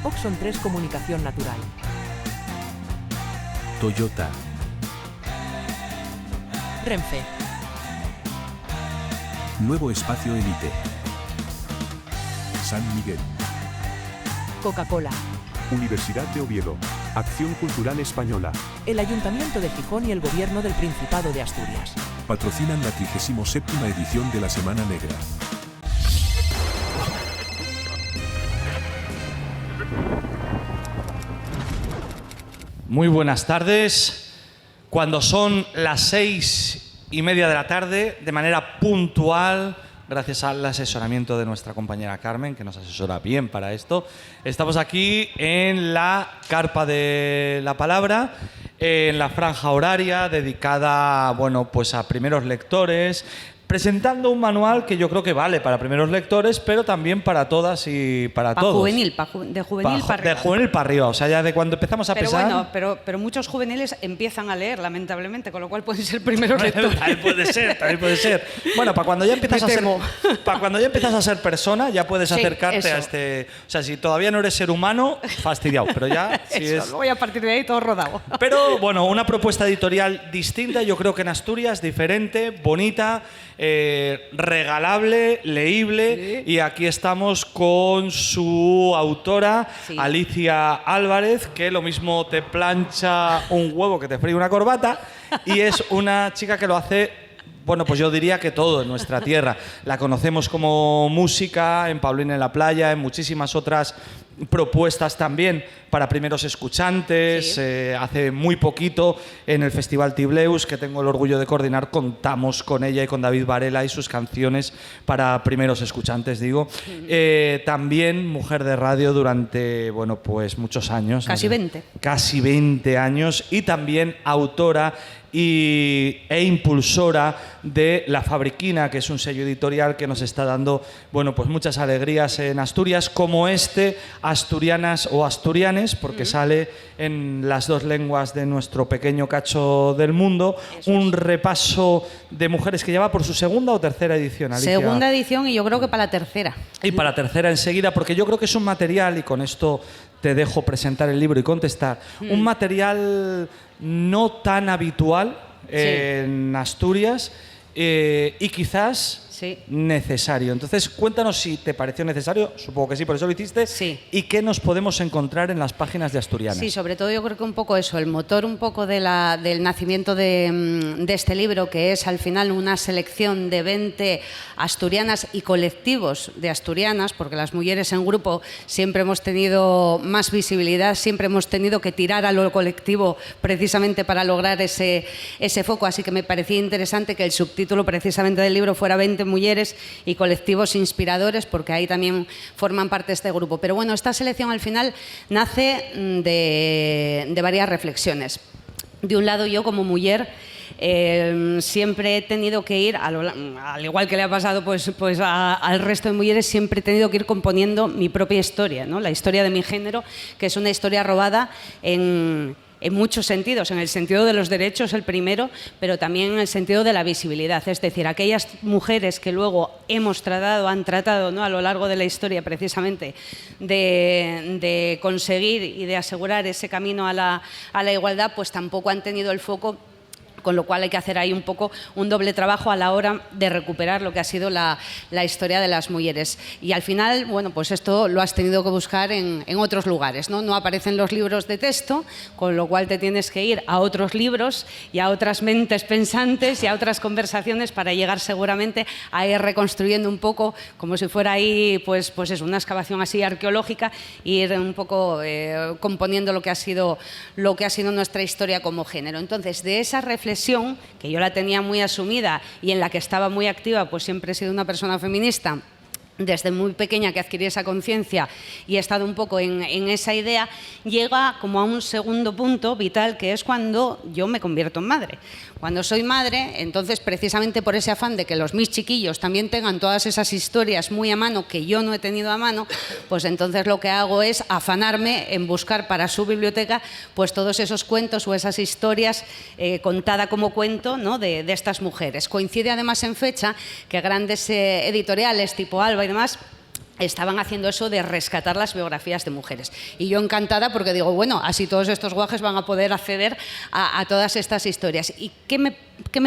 Oxon 3 Comunicación Natural. Toyota. Renfe. Nuevo Espacio Elite. San Miguel. Coca-Cola. Universidad de Oviedo. Acción Cultural Española. El Ayuntamiento de Gijón y el Gobierno del Principado de Asturias. Patrocinan la 37ª edición de la Semana Negra. Muy buenas tardes. Cuando son las 6:30 de la tarde, de manera puntual, gracias al asesoramiento de nuestra compañera Carmen, que nos asesora bien para esto, estamos aquí en la Carpa de la Palabra, en la franja horaria dedicada, bueno, pues a primeros lectores, presentando un manual que yo creo que vale para primeros lectores, pero también para todas y para todos. De juvenil para arriba. De juvenil para arriba, o sea, ya de cuando empezamos a pesar... Bueno, pero muchos juveniles empiezan a leer, lamentablemente, con lo cual pueden ser primeros lectores. También puede ser. Bueno, para cuando ya empiezas a ser persona, ya puedes acercarte eso. a este... O sea, si todavía no eres ser humano, fastidiado, pero ya... Luego ya a partir de ahí todo rodado. Pero, bueno, una propuesta editorial distinta, yo creo que en Asturias, diferente, bonita, regalable, leíble, sí. Y aquí estamos con su autora, sí. Alicia Álvarez, que lo mismo te plancha un huevo que te fríe una corbata, y es una chica que lo hace, bueno, pues yo diría que todo en nuestra tierra. La conocemos como música en Paulina en la Playa, en muchísimas otras propuestas también para primeros escuchantes. Sí. Hace muy poquito en el Festival Tibleus, que tengo el orgullo de coordinar, contamos con ella y con David Varela y sus canciones para primeros escuchantes, digo. También mujer de radio durante, bueno, pues muchos años. Casi 20. Casi 20 años, y también autora e impulsora de La Fabriquina, que es un sello editorial que nos está dando, bueno, pues muchas alegrías en Asturias, como Asturianas o Asturianes, porque sale en las dos lenguas de nuestro pequeño cacho del mundo. Un repaso de mujeres que lleva por su segunda o tercera edición, Alicia. Segunda edición, y yo creo que para la tercera. Y para la tercera enseguida, porque yo creo que es un material, y con esto te dejo presentar el libro y contestar, un material no tan habitual en Asturias, y quizás necesario. Entonces, cuéntanos si te pareció necesario, supongo que sí, por eso lo hiciste, y qué nos podemos encontrar en las páginas de Asturianas. Sí, sobre todo yo creo que un poco eso, el motor un poco del nacimiento de este libro, que es al final una selección de 20 asturianas y colectivos de asturianas, porque las mujeres en grupo siempre hemos tenido más visibilidad, siempre hemos tenido que tirar a lo colectivo precisamente para lograr ese foco, así que me parecía interesante que el subtítulo precisamente del libro fuera 20 mujeres y colectivos inspiradores, porque ahí también forman parte de este grupo. Pero bueno, esta selección al final nace de varias reflexiones. De un lado, yo como mujer siempre he tenido que ir, al igual que le ha pasado pues al resto de mujeres, siempre he tenido que ir componiendo mi propia historia, ¿no? La historia de mi género, que es una historia robada en muchos sentidos, en el sentido de los derechos el primero, pero también en el sentido de la visibilidad, es decir, aquellas mujeres que luego han tratado, ¿no?, a lo largo de la historia precisamente de conseguir y de asegurar ese camino a la igualdad, pues tampoco han tenido el foco, con lo cual hay que hacer ahí un poco un doble trabajo a la hora de recuperar lo que ha sido la historia de las mujeres. Y al final, bueno, pues esto lo has tenido que buscar en otros lugares, ¿no? No aparecen los libros de texto, con lo cual te tienes que ir a otros libros y a otras mentes pensantes y a otras conversaciones para llegar seguramente a ir reconstruyendo un poco, como si fuera ahí, pues es una excavación así arqueológica, e ir un poco componiendo lo que ha sido nuestra historia como género. Entonces, de esa reflexión, que yo la tenía muy asumida y en la que estaba muy activa, pues siempre he sido una persona feminista desde muy pequeña, que adquirí esa conciencia y he estado un poco en esa idea, llega como a un segundo punto vital, que es cuando yo me convierto en madre. Cuando soy madre, entonces, precisamente por ese afán de que mis chiquillos también tengan todas esas historias muy a mano que yo no he tenido a mano, pues entonces lo que hago es afanarme en buscar para su biblioteca pues todos esos cuentos o esas historias contada como cuento, ¿no?, de estas mujeres. Coincide además en fecha que grandes editoriales tipo Alba y demás estaban haciendo eso de rescatar las biografías de mujeres. Y yo encantada porque digo, bueno, así todos estos guajes van a poder acceder a todas estas historias. ¿Y qué me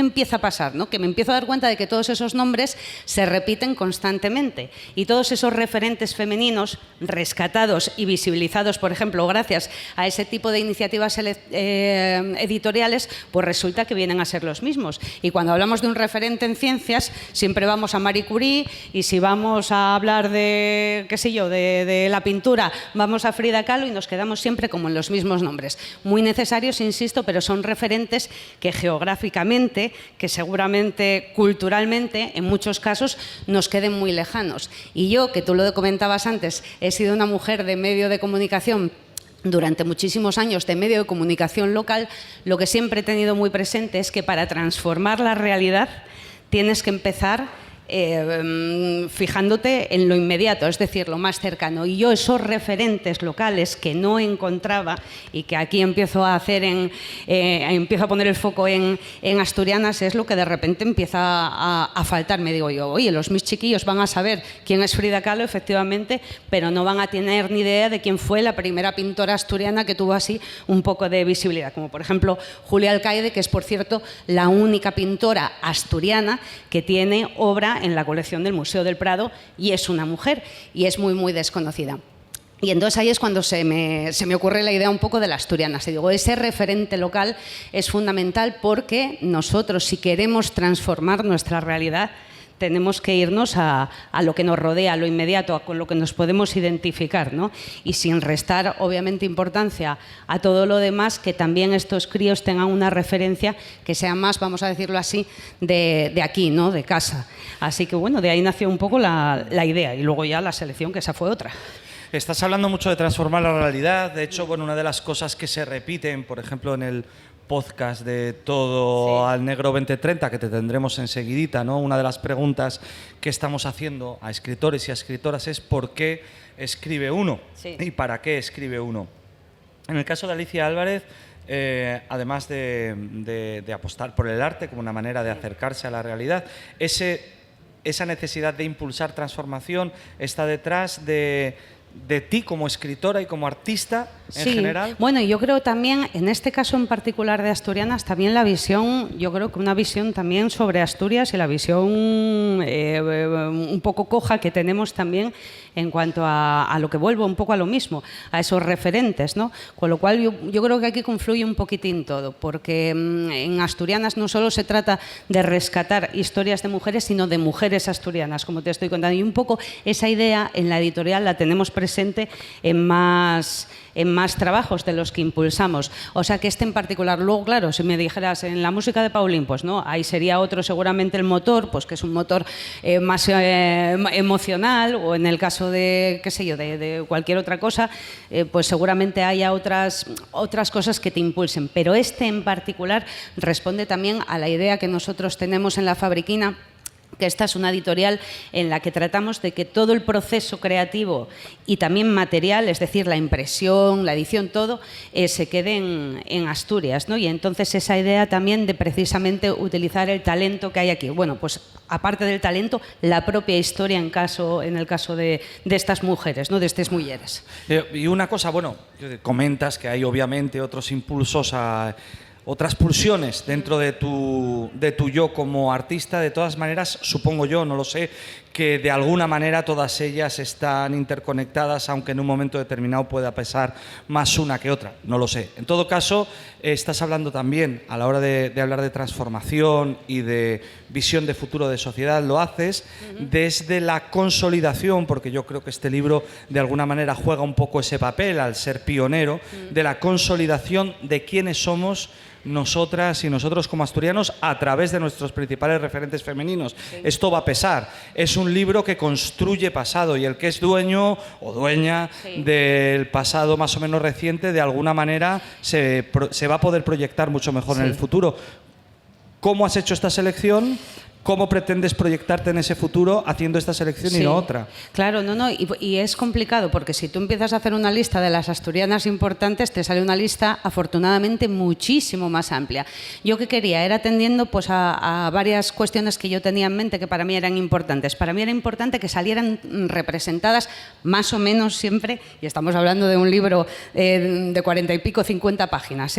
empieza a pasar? ¿No? Que me empiezo a dar cuenta de que todos esos nombres se repiten constantemente y todos esos referentes femeninos rescatados y visibilizados, por ejemplo, gracias a ese tipo de iniciativas editoriales, pues resulta que vienen a ser los mismos. Y cuando hablamos de un referente en ciencias, siempre vamos a Marie Curie, y si vamos a hablar de, qué sé yo, de la pintura, vamos a Frida Kahlo, y nos quedamos siempre como en los mismos nombres. Muy necesarios, insisto, pero son referentes que geográficamente, que seguramente culturalmente, en muchos casos, nos queden muy lejanos. Y yo, que tú lo comentabas antes, he sido una mujer de medio de comunicación durante muchísimos años, de medio de comunicación local, lo que siempre he tenido muy presente es que para transformar la realidad tienes que empezar fijándote en lo inmediato, es decir, lo más cercano. Y yo esos referentes locales que no encontraba y que aquí empiezo a hacer empiezo a poner el foco en asturianas, es lo que de repente empieza a faltar. Me digo yo, oye, mis chiquillos van a saber quién es Frida Kahlo, efectivamente, pero no van a tener ni idea de quién fue la primera pintora asturiana que tuvo así un poco de visibilidad, como por ejemplo Julia Alcaide, que es, por cierto, la única pintora asturiana que tiene obra en la colección del Museo del Prado, y es una mujer y es muy, muy desconocida. Y entonces ahí es cuando se me ocurre la idea un poco de la asturiana. Y digo, ese referente local es fundamental porque nosotros, si queremos transformar nuestra realidad, tenemos que irnos a lo que nos rodea, a lo inmediato, con lo que nos podemos identificar, ¿no? Y sin restar, obviamente, importancia a todo lo demás, que también estos críos tengan una referencia que sea más, vamos a decirlo así, de aquí, ¿no? De casa. Así que, bueno, de ahí nació un poco la idea, y luego ya la selección, que esa fue otra. Estás hablando mucho de transformar la realidad. De hecho, bueno, una de las cosas que se repiten, por ejemplo, en el podcast de Todo al Negro 2030, que te tendremos enseguidita, ¿no? Una de las preguntas que estamos haciendo a escritores y a escritoras es ¿por qué escribe uno? Sí. ¿Y para qué escribe uno? En el caso de Alicia Álvarez, además de apostar por el arte como una manera de acercarse a la realidad, esa necesidad de impulsar transformación está detrás de ti como escritora y como artista en general. Bueno, yo creo también, en este caso en particular de Asturianas, también la visión, yo creo que una visión también sobre Asturias y la visión un poco coja que tenemos también en cuanto a lo que vuelvo un poco a lo mismo, a esos referentes, ¿no? Con lo cual yo creo que aquí confluye un poquitín todo, porque en Asturianas no solo se trata de rescatar historias de mujeres, sino de mujeres asturianas, como te estoy contando. Y un poco esa idea en la editorial la tenemos presente en más trabajos de los que impulsamos. O sea que este en particular. Luego, claro, si me dijeras en la música de Paulín, pues no, ahí sería otro seguramente el motor, pues que es un motor más emocional, o en el caso de, qué sé yo, de cualquier otra cosa, pues seguramente haya otras cosas que te impulsen. Pero este en particular responde también a la idea que nosotros tenemos en La Fabriquina, que esta es una editorial en la que tratamos de que todo el proceso creativo y también material, es decir, la impresión, la edición, todo, se quede en Asturias, ¿no? Y entonces esa idea también de precisamente utilizar el talento que hay aquí. Bueno, pues aparte del talento, la propia historia en el caso de estas mujeres, ¿no? De estas mujeres. Y una cosa, bueno, comentas que hay obviamente otros impulsos otras pulsiones dentro de tu yo como artista. De todas maneras, supongo yo, no lo sé, que de alguna manera todas ellas están interconectadas, aunque en un momento determinado pueda pesar más una que otra, no lo sé. En todo caso, estás hablando también, a la hora de hablar de transformación y de visión de futuro de sociedad, lo haces desde la consolidación, porque yo creo que este libro de alguna manera juega un poco ese papel al ser pionero, de la consolidación de quiénes somos nosotras y nosotros como asturianos a través de nuestros principales referentes femeninos. Sí. Esto va a pesar. Es un libro que construye pasado, y el que es dueño o dueña del pasado más o menos reciente, de alguna manera se va a poder proyectar mucho mejor en el futuro. ¿Cómo has hecho esta selección? ¿cómo pretendes proyectarte en ese futuro haciendo esta selección y no otra? Claro, y es complicado porque si tú empiezas a hacer una lista de las asturianas importantes, te sale una lista afortunadamente muchísimo más amplia. Yo que quería era atendiendo pues a varias cuestiones que yo tenía en mente que para mí eran importantes. Para mí era importante que salieran representadas más o menos siempre, y estamos hablando de un libro de 40 y pico, 50 páginas,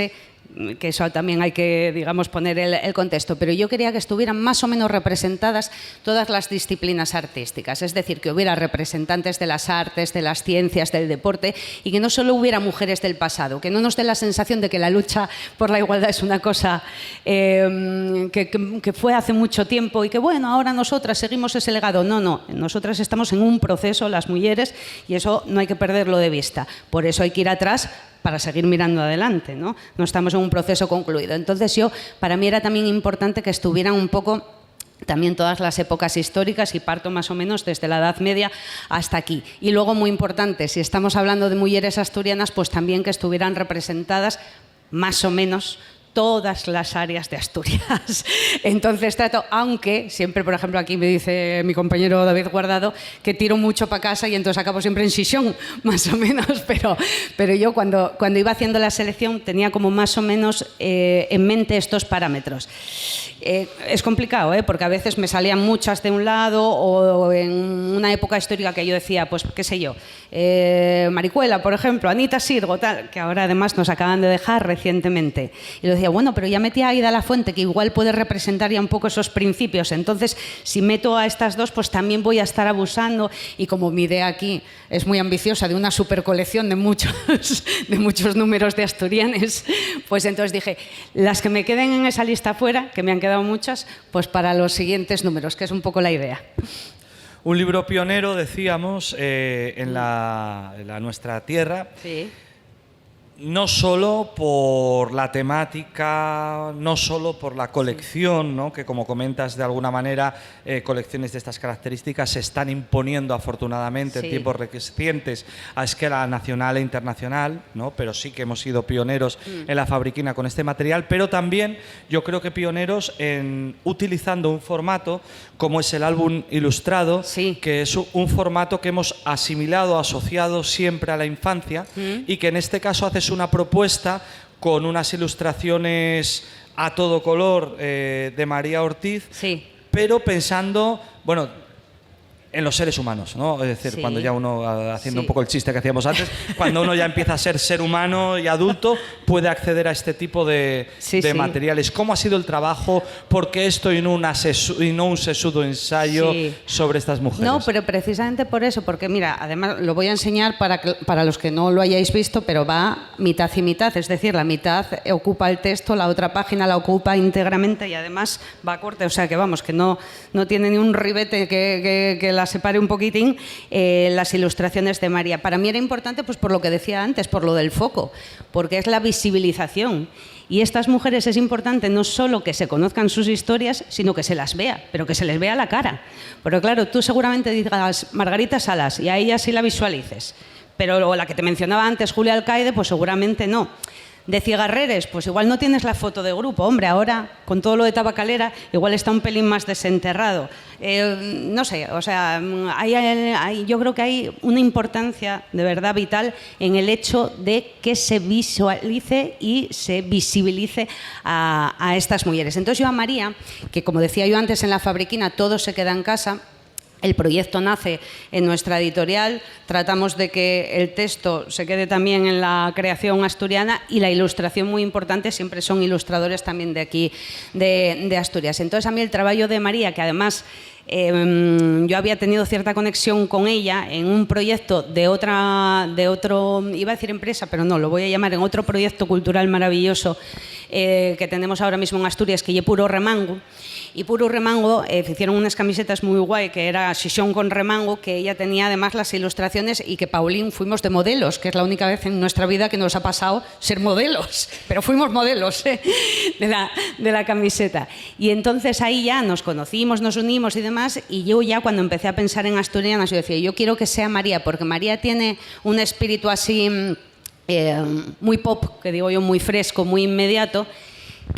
que eso también hay que, digamos, poner el contexto, pero yo quería que estuvieran más o menos representadas todas las disciplinas artísticas, es decir, que hubiera representantes de las artes, de las ciencias, del deporte, y que no solo hubiera mujeres del pasado, que no nos dé la sensación de que la lucha por la igualdad es una cosa que fue hace mucho tiempo y que, bueno, ahora nosotras seguimos ese legado. No, nosotras estamos en un proceso, las mujeres, y eso no hay que perderlo de vista. Por eso hay que ir atrás para seguir mirando adelante, ¿no? No estamos en un proceso concluido. Entonces para mí era también importante que estuvieran un poco también todas las épocas históricas y parto más o menos desde la Edad Media hasta aquí. Y luego, muy importante, si estamos hablando de mujeres asturianas, pues también que estuvieran representadas más o menos todas las áreas de Asturias. Entonces trato, aunque siempre, por ejemplo, aquí me dice mi compañero David Guardado que tiro mucho para casa y entonces acabo siempre en Xixón, más o menos, pero yo cuando iba haciendo la selección tenía como más o menos en mente estos parámetros. Es complicado, porque a veces me salían muchas de un lado o en una época histórica que yo decía, pues qué sé yo, Maricuela, por ejemplo, Anita Sirgo, tal, que ahora además nos acaban de dejar recientemente. Y lo decía, bueno, pero ya metí a Aida Lafuente, que igual puede representar ya un poco esos principios. Entonces, si meto a estas dos, pues también voy a estar abusando. Y como mi idea aquí es muy ambiciosa, de una supercolección de muchos números de asturianes, pues entonces dije, las que me queden en esa lista fuera, que me han quedado muchas, pues para los siguientes números, que es un poco la idea. Un libro pionero, decíamos, en nuestra tierra. Sí. No solo por la temática, no solo por la colección, ¿no? Que como comentas de alguna manera, colecciones de estas características se están imponiendo afortunadamente en tiempos recientes a escala nacional e internacional, ¿no? Pero sí que hemos sido pioneros en la fabriquina con este material, pero también yo creo que pioneros en utilizando un formato como es el álbum ilustrado, que es un formato que hemos asimilado, asociado siempre a la infancia y que en este caso hace una propuesta con unas ilustraciones a todo color de María Ortiz, pero pensando, bueno, en los seres humanos, ¿no? Es decir, cuando ya uno, haciendo un poco el chiste que hacíamos antes, cuando uno ya empieza a ser humano y adulto, puede acceder a este tipo de materiales. ¿Cómo ha sido el trabajo? ¿Por qué esto y no un sesudo ensayo sobre estas mujeres? No, pero precisamente por eso, porque mira, además lo voy a enseñar para los que no lo hayáis visto, pero va mitad y mitad, es decir, la mitad ocupa el texto, la otra página la ocupa íntegramente y además va a corte, o sea que vamos, que no tiene ni un ribete que la separe un poquitín, las ilustraciones de María. Para mí era importante, pues por lo que decía antes, por lo del foco, porque es la visibilización. Y estas mujeres es importante no solo que se conozcan sus historias, sino que se las vea, pero que se les vea la cara. Pero claro, tú seguramente digas Margarita Salas y a ella sí la visualices, pero la que te mencionaba antes, Julia Alcaide, pues seguramente no. De Cigarreres, pues igual no tienes la foto de grupo. Hombre, ahora, con todo lo de Tabacalera, igual está un pelín más desenterrado. No sé, o sea, yo creo que hay una importancia de verdad vital en el hecho de que se visualice y se visibilice a estas mujeres. Entonces yo a María, que como decía yo antes en la fabriquina, todo se queda en casa. El proyecto nace en nuestra editorial, tratamos de que el texto se quede también en la creación asturiana y la ilustración, muy importante, siempre son ilustradores también de aquí, de Asturias. Entonces a mí el trabajo de María, que además yo había tenido cierta conexión con ella en un proyecto de otro, iba a decir empresa, pero no, lo voy a llamar en otro proyecto cultural maravilloso que tenemos ahora mismo en Asturias, que es Puro Remango. Y Puro Remango hicieron unas camisetas muy guay, que era Xixón con remango, que ella tenía además las ilustraciones y que Paulín fuimos de modelos, que es la única vez en nuestra vida que nos ha pasado ser modelos, pero fuimos modelos de la camiseta. Y entonces ahí ya nos conocimos, nos unimos y demás, y yo ya cuando empecé a pensar en asturianas, yo decía, yo quiero que sea María, porque María tiene un espíritu así muy pop, que digo yo, muy fresco, muy inmediato,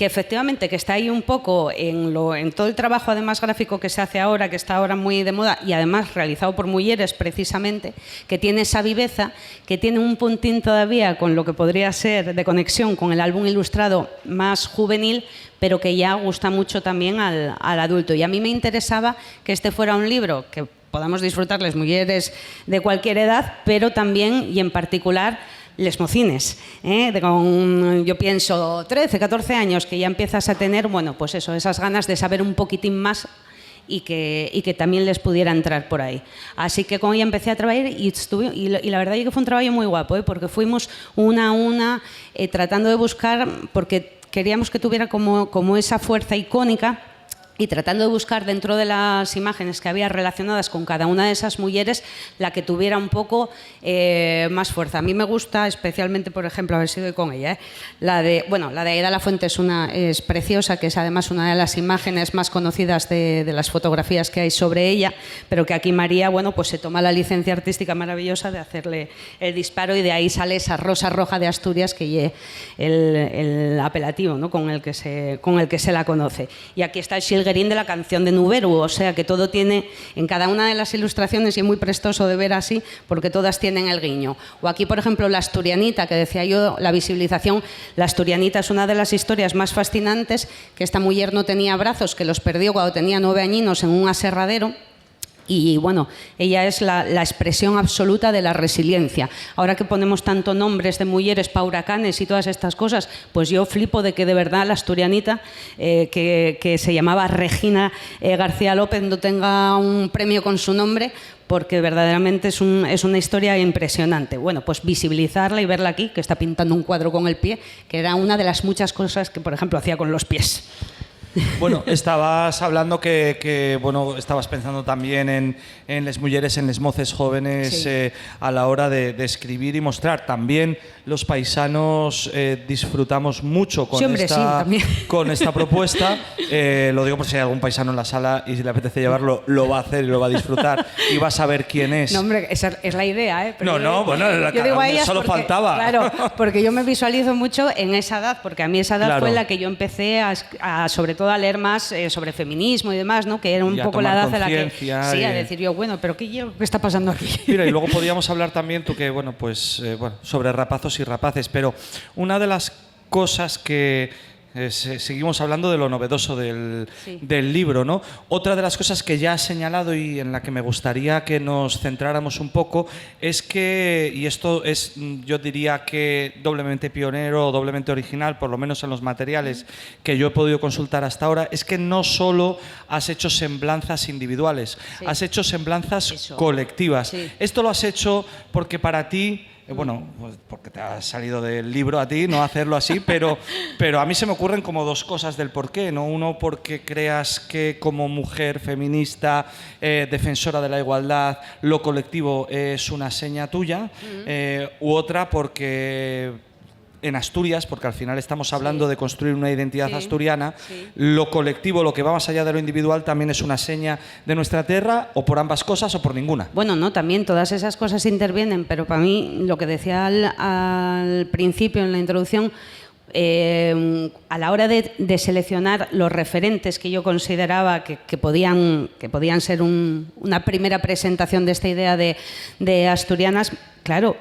que efectivamente que está ahí un poco en todo el trabajo además gráfico que se hace ahora, que está ahora muy de moda y además realizado por mujeres precisamente, que tiene esa viveza, que tiene un puntín todavía con lo que podría ser de conexión con el álbum ilustrado más juvenil, pero que ya gusta mucho también al adulto. Y a mí me interesaba que este fuera un libro que podamos disfrutar las mujeres de cualquier edad, pero también y en particular les mocines, con, yo pienso, 13, 14 años, que ya empiezas a tener, bueno, pues eso, esas ganas de saber un poquitín más y que también les pudiera entrar por ahí. Así que con ella empecé a trabajar y la verdad es que fue un trabajo muy guapo, porque fuimos una a una tratando de buscar, porque queríamos que tuviera como esa fuerza icónica, y tratando de buscar dentro de las imágenes que había relacionadas con cada una de esas mujeres la que tuviera un poco más fuerza. A mí me gusta especialmente, por ejemplo, haber sido con ella, la de Aida Lafuente es preciosa, que es además una de las imágenes más conocidas de las fotografías que hay sobre ella, pero que aquí María, bueno, pues se toma la licencia artística maravillosa de hacerle el disparo y de ahí sale esa rosa roja de Asturias que es el apelativo, ¿no?, con el que se la conoce. Y aquí está el Shilgerín de la canción de Nuberu, o sea que todo tiene en cada una de las ilustraciones, y es muy prestoso de ver así porque todas tienen el guiño. O aquí, por ejemplo, la asturianita, que decía yo, la visibilización. La asturianita es una de las historias más fascinantes, que esta mujer no tenía brazos, que los perdió cuando tenía 9 añinos en un aserradero. Y bueno, ella es la expresión absoluta de la resiliencia. Ahora que ponemos tanto nombres de mujeres para huracanes y todas estas cosas, pues yo flipo de que de verdad la asturianita, que se llamaba Regina García López, no tenga un premio con su nombre, porque verdaderamente es una historia impresionante. Bueno, pues visibilizarla y verla aquí, que está pintando un cuadro con el pie, que era una de las muchas cosas que, por ejemplo, hacía con los pies. Bueno, estabas hablando que bueno, estabas pensando también en las mujeres, en las moces jóvenes, sí, a la hora de escribir y mostrar. También los paisanos disfrutamos mucho con, con esta propuesta. Lo digo por si hay algún paisano en la sala y si le apetece llevarlo, lo va a hacer y lo va a disfrutar y va a saber quién es. No, hombre, esa es la idea, ¿eh? Pero yo digo a ellas solo porque, faltaba. Claro, porque yo me visualizo mucho en esa edad, porque a mí esa edad, claro, fue la que yo empecé sobre todo a leer más sobre feminismo y demás, ¿no?, que era un poco la edad de la que sí, a decir yo, bueno, pero ¿qué está pasando aquí? Mira, y luego podíamos hablar también, tú que, bueno, pues sobre rapazos y rapaces, pero una de las cosas que seguimos hablando de lo novedoso del libro, ¿no? Otra de las cosas que ya has señalado y en la que me gustaría que nos centráramos un poco es que, y esto es, yo diría que doblemente pionero o doblemente original, por lo menos en los materiales que yo he podido consultar hasta ahora, es que no solo has hecho semblanzas individuales, has hecho semblanzas colectivas. Esto lo has hecho porque para ti, bueno, pues porque te ha salido del libro a ti, no hacerlo así, pero a mí se me ocurren como dos cosas del porqué, ¿no? Uno, porque creas que como mujer feminista, defensora de la igualdad, lo colectivo es una seña tuya, u otra porque en Asturias, porque al final estamos hablando de construir una identidad asturiana, lo colectivo, lo que va más allá de lo individual, también es una seña de nuestra tierra, o por ambas cosas o por ninguna. Bueno, no, también todas esas cosas intervienen, pero para mí, lo que decía al principio en la introducción, a la hora de seleccionar los referentes que yo consideraba que podían ser una primera presentación de esta idea de asturianas, claro,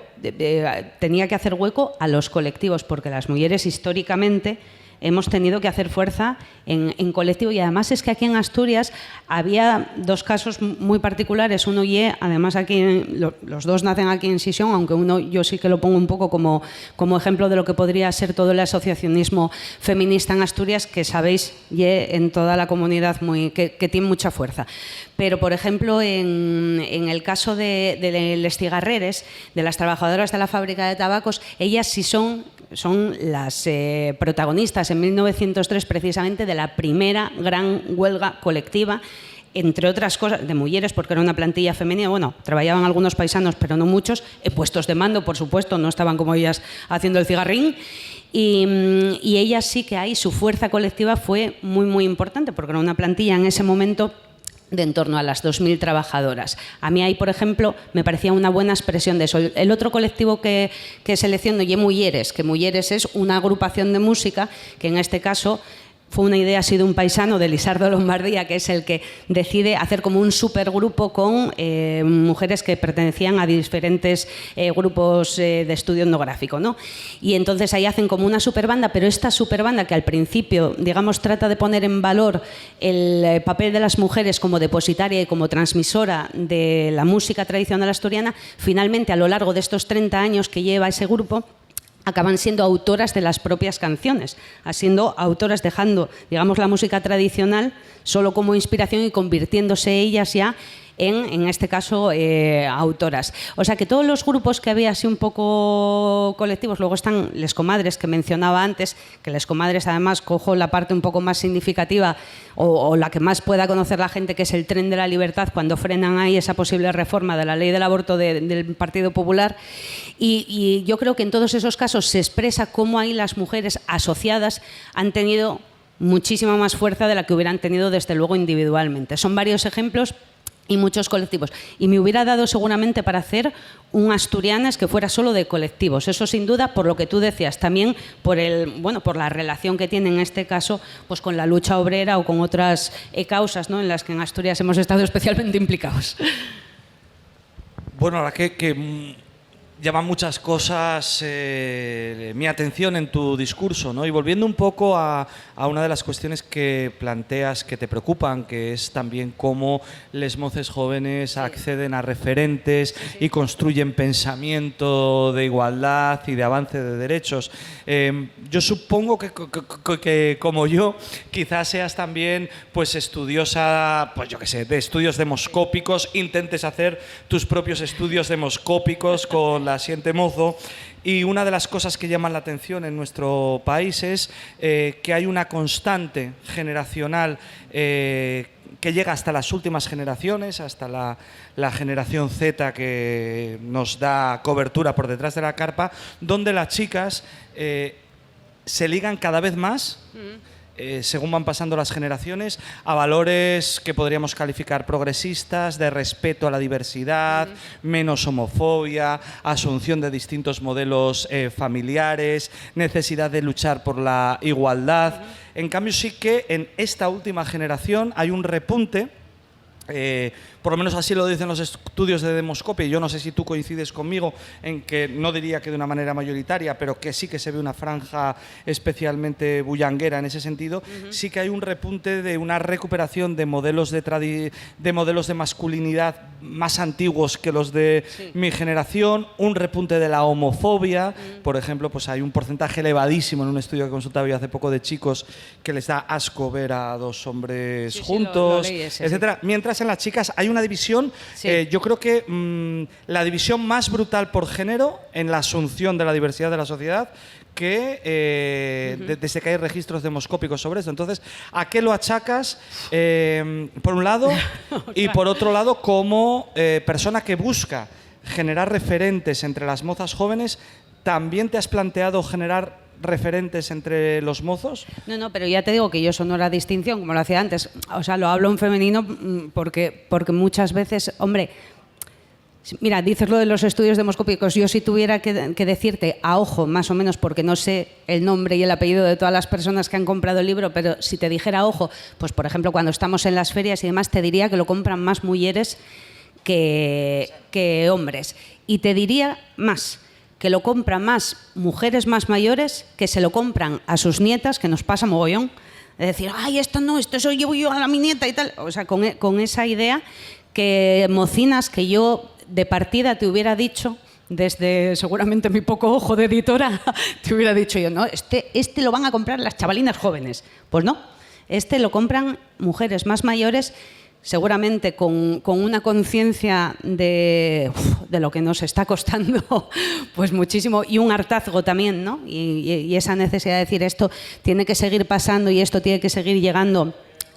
tenía que hacer hueco a los colectivos, porque las mujeres históricamente hemos tenido que hacer fuerza en colectivo, y además es que aquí en Asturias había dos casos muy particulares. Uno además aquí, los dos nacen aquí en Sisión, aunque uno yo sí que lo pongo un poco como ejemplo de lo que podría ser todo el asociacionismo feminista en Asturias, que sabéis, en toda la comunidad que tiene mucha fuerza. Pero, por ejemplo, en el caso de les cigarreres, de las trabajadoras de la fábrica de tabacos, ellas sí son las protagonistas en 1903 precisamente de la primera gran huelga colectiva, entre otras cosas, de mujeres, porque era una plantilla femenina. Bueno, trabajaban algunos paisanos, pero no muchos. Puestos de mando, por supuesto, no estaban como ellas haciendo el cigarrín. Y ellas sí que ahí su fuerza colectiva fue muy, muy importante, porque era una plantilla en ese momento de en torno a las 2.000 trabajadoras. A mí ahí, por ejemplo, me parecía una buena expresión de eso. El otro colectivo que selecciono y Mujeres, que Mujeres es una agrupación de música que en este caso fue una idea así de un paisano, de Lisardo Lombardía, que es el que decide hacer como un supergrupo con mujeres que pertenecían a diferentes grupos de estudio etnográfico, ¿no? Y entonces ahí hacen como una superbanda, pero esta superbanda que al principio, digamos, trata de poner en valor el papel de las mujeres como depositaria y como transmisora de la música tradicional asturiana, finalmente a lo largo de estos 30 años que lleva ese grupo, acaban siendo autoras de las propias canciones, siendo autoras, dejando, digamos, la música tradicional solo como inspiración y convirtiéndose ellas ya en este caso, autoras. O sea que todos los grupos que había así un poco colectivos, luego están Les Comadres, que mencionaba antes, que Les Comadres además cojo la parte un poco más significativa o la que más pueda conocer la gente, que es el tren de la libertad, cuando frenan ahí esa posible reforma de la ley del aborto del Partido Popular. Y yo creo que en todos esos casos se expresa cómo ahí las mujeres asociadas han tenido muchísima más fuerza de la que hubieran tenido desde luego individualmente. Son varios ejemplos y muchos colectivos. Y me hubiera dado seguramente para hacer un Asturianas que fuera solo de colectivos. Eso sin duda, por lo que tú decías, también por por la relación que tiene en este caso pues con la lucha obrera o con otras causas, ¿no?, en las que en Asturias hemos estado especialmente implicados. Bueno, ahora que llaman muchas cosas mi atención en tu discurso, ¿no? Y volviendo un poco a una de las cuestiones que planteas que te preocupan, que es también cómo les moces jóvenes acceden a referentes y construyen pensamiento de igualdad y de avance de derechos. Yo supongo que como yo, quizás seas también pues estudiosa, pues yo qué sé, de estudios demoscópicos, intentes hacer tus propios estudios demoscópicos con la Siente Mozo, y una de las cosas que llaman la atención en nuestro país es que hay una constante generacional que llega hasta las últimas generaciones, hasta la generación Z, que nos da cobertura por detrás de la carpa, donde las chicas se ligan cada vez más, según van pasando las generaciones, a valores que podríamos calificar progresistas, de respeto a la diversidad, menos homofobia, asunción de distintos modelos familiares, necesidad de luchar por la igualdad. En cambio, sí que en esta última generación hay un repunte, por lo menos así lo dicen los estudios de demoscopia, y yo no sé si tú coincides conmigo en que no diría que de una manera mayoritaria, pero que sí que se ve una franja especialmente bullanguera en ese sentido. Sí que hay un repunte de una recuperación de modelos de modelos de masculinidad más antiguos que los de mi generación, un repunte de la homofobia. Por ejemplo, pues hay un porcentaje elevadísimo en un estudio que consultaba yo hace poco de chicos que les da asco ver a dos hombres juntos, lo leí ese, etcétera. Mientras en las chicas hay una división, yo creo que la división más brutal por género en la asunción de la diversidad de la sociedad, que desde que hay registros demoscópicos sobre esto. Entonces, ¿a qué lo achacas? Por un lado, y por otro lado, como persona que busca generar referentes entre las mozas jóvenes, ¿también te has planteado generar referentes entre los mozos? No, pero ya te digo que yo eso no era distinción, como lo hacía antes. O sea, lo hablo en femenino porque muchas veces, hombre, mira, dices lo de los estudios demoscópicos. Yo si tuviera que decirte a ojo, más o menos, porque no sé el nombre y el apellido de todas las personas que han comprado el libro, pero si te dijera a ojo, pues por ejemplo, cuando estamos en las ferias y demás, te diría que lo compran más mujeres que hombres. Y te diría más, que lo compran más mujeres más mayores, que se lo compran a sus nietas, que nos pasa mogollón, de decir, ay, esto no, esto eso llevo yo a mi nieta y tal. O sea, con esa idea que mocinas que yo de partida te hubiera dicho, desde seguramente mi poco ojo de editora, te hubiera dicho yo, no, este lo van a comprar las chavalinas jóvenes. Pues no, lo compran mujeres más mayores, seguramente con una conciencia de lo que nos está costando pues muchísimo, y un hartazgo también, ¿no? Y esa necesidad de decir, esto tiene que seguir pasando y esto tiene que seguir llegando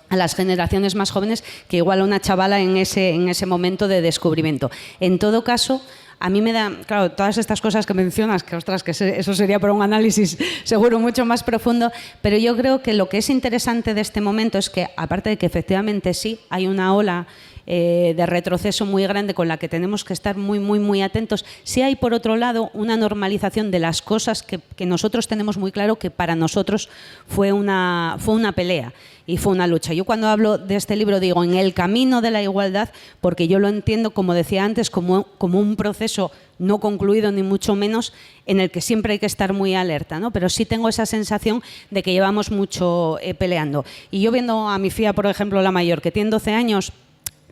a las generaciones más jóvenes, que igual a una chavala en ese momento de descubrimiento. En todo caso, a mí me da, claro, todas estas cosas que mencionas, que ostras, que eso sería para un análisis seguro mucho más profundo, pero yo creo que lo que es interesante de este momento es que, aparte de que efectivamente sí, hay una ola de retroceso muy grande con la que tenemos que estar muy atentos. Sí hay, por otro lado, una normalización de las cosas que nosotros tenemos muy claro que para nosotros fue una pelea y fue una lucha. Yo cuando hablo de este libro digo en el camino de la igualdad, porque yo lo entiendo, como decía antes, como un proceso no concluido ni mucho menos, en el que siempre hay que estar muy alerta, ¿no? Pero sí tengo esa sensación de que llevamos mucho peleando. Y yo viendo a mi fía, por ejemplo, la mayor, que tiene 12 años,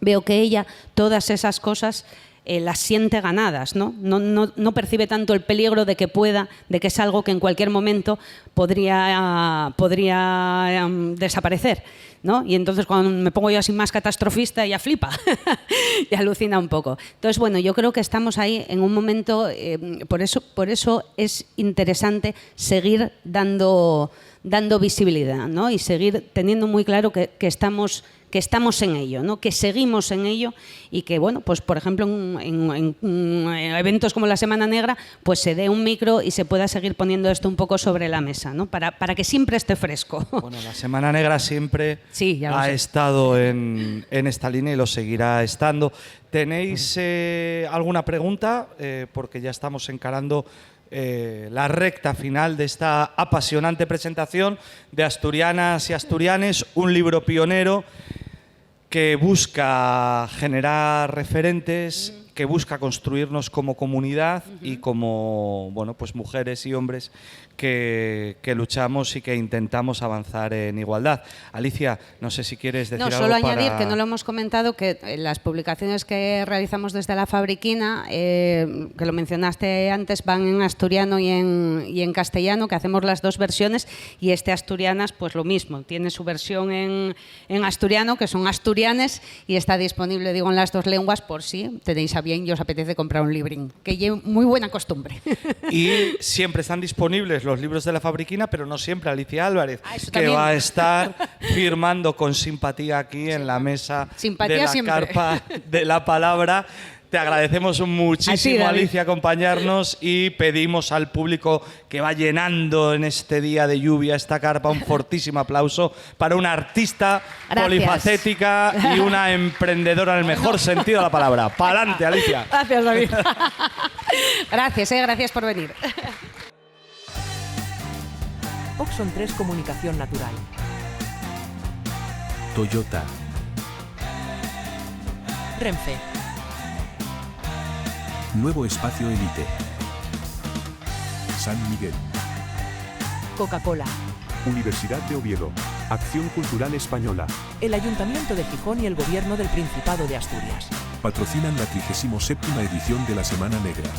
veo que ella todas esas cosas las siente ganadas, ¿no? No percibe tanto el peligro de que es algo que en cualquier momento podría desaparecer, ¿no? Y entonces cuando me pongo yo así más catastrofista, ella flipa y alucina un poco. Entonces, bueno, yo creo que estamos ahí en un momento, por eso es interesante seguir dando visibilidad, ¿no? Y seguir teniendo muy claro que estamos en ello, ¿no? Que seguimos en ello y que, bueno, pues por ejemplo en eventos como la Semana Negra, pues se dé un micro y se pueda seguir poniendo esto un poco sobre la mesa, ¿no? Para que siempre esté fresco. Bueno, la Semana Negra siempre ha estado en esta línea y lo seguirá estando. ¿Tenéis alguna pregunta? Porque ya estamos encarando la recta final de esta apasionante presentación de Asturianas y Asturianes, un libro pionero que busca generar referentes, que busca construirnos como comunidad y como, bueno, pues mujeres y hombres que luchamos y que intentamos avanzar en igualdad. Alicia, no sé si quieres decir algo. No, solo añadir que no lo hemos comentado, que las publicaciones que realizamos desde la Fabriquina, que lo mencionaste antes, van en asturiano y en castellano, que hacemos las dos versiones, y Asturianas, pues lo mismo, tiene su versión en asturiano, que son asturianes, y está disponible, digo, en las dos lenguas, por si tenéis a bien y os apetece comprar un librín, que lleve muy buena costumbre. Y siempre están disponibles los libros de la Fabriquina, pero no siempre Alicia Álvarez, que también va a estar firmando con simpatía aquí en la mesa de la siempre. carpa de la palabra. Te agradecemos muchísimo, Alicia, acompañarnos y pedimos al público que va llenando en este día de lluvia esta carpa un fortísimo aplauso para una artista polifacética y una emprendedora en el mejor sentido de la palabra. ¡Pa'lante, Alicia! Gracias, David. Gracias por venir. Oxon 3 Comunicación Natural. Toyota. Renfe. Nuevo Espacio Elite. San Miguel. Coca-Cola. Universidad de Oviedo. Acción Cultural Española. El Ayuntamiento de Gijón y el Gobierno del Principado de Asturias. Patrocinan la 37ª edición de la Semana Negra.